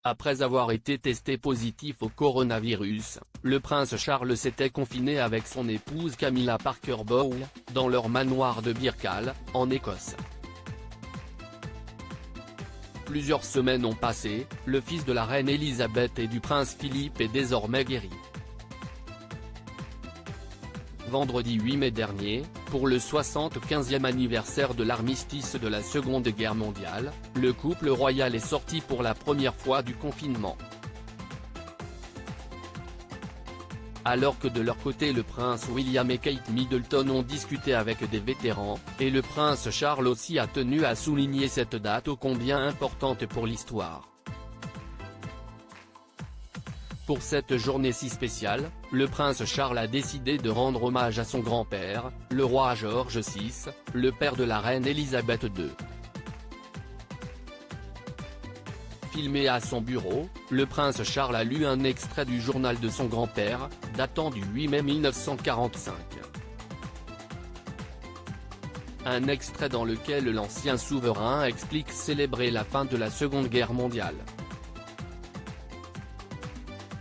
Après avoir été testé positif au coronavirus, le prince Charles s'était confiné avec son épouse Camilla Parker Bowles, dans leur manoir de Birkall, en Écosse. Plusieurs semaines ont passé, le fils de la reine Elisabeth et du prince Philippe est désormais guéri. Vendredi 8 mai dernier, pour le 75e anniversaire de l'armistice de la Seconde Guerre mondiale, le couple royal est sorti pour la première fois du confinement. Alors que de leur côté le prince William et Kate Middleton ont discuté avec des vétérans, et le prince Charles aussi a tenu à souligner cette date ô combien importante pour l'histoire. Pour cette journée si spéciale, le prince Charles a décidé de rendre hommage à son grand-père, le roi George VI, le père de la reine Elisabeth II. Filmé à son bureau, le prince Charles a lu un extrait du journal de son grand-père, datant du 8 mai 1945. Un extrait dans lequel l'ancien souverain explique célébrer la fin de la Seconde Guerre mondiale.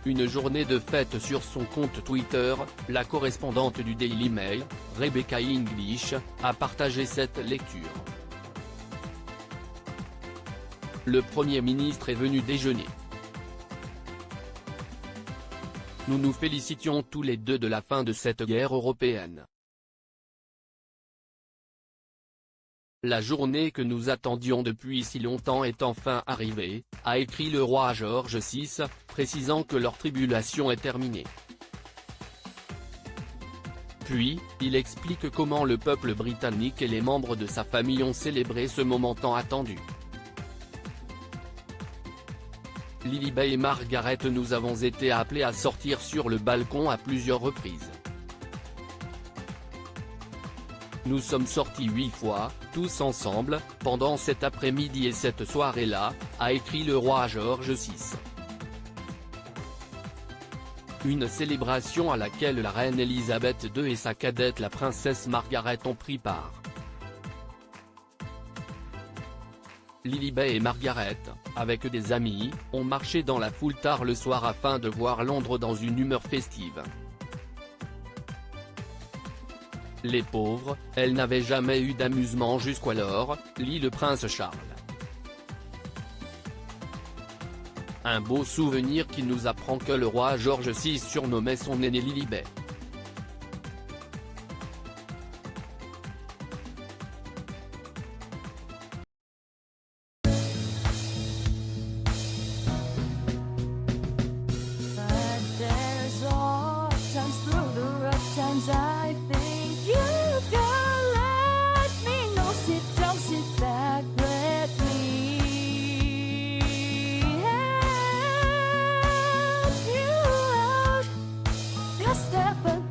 Une journée de fête sur son compte Twitter, la correspondante du Daily Mail, Rebecca English, a partagé cette lecture. Le Premier ministre est venu déjeuner. Nous nous félicitions tous les deux de la fin de cette guerre européenne. La journée que nous attendions depuis si longtemps est enfin arrivée, a écrit le roi George VI, précisant que leur tribulation est terminée. Puis, il explique comment le peuple britannique et les membres de sa famille ont célébré ce moment tant attendu. Lilibet et Margaret, nous avons été appelés à sortir sur le balcon à plusieurs reprises. Nous sommes sortis 8 fois, tous ensemble, pendant cet après-midi et cette soirée-là, a écrit le roi George VI. Une célébration à laquelle la reine Elisabeth II et sa cadette la princesse Margaret ont pris part. Lilibet et Margaret, avec des amis, ont marché dans la foule tard le soir afin de voir Londres dans une humeur festive. Les pauvres, elles n'avaient jamais eu d'amusement jusqu'alors, lit le prince Charles. Un beau souvenir qui nous apprend que le roi George VI surnommait son aînée Lilibet. Step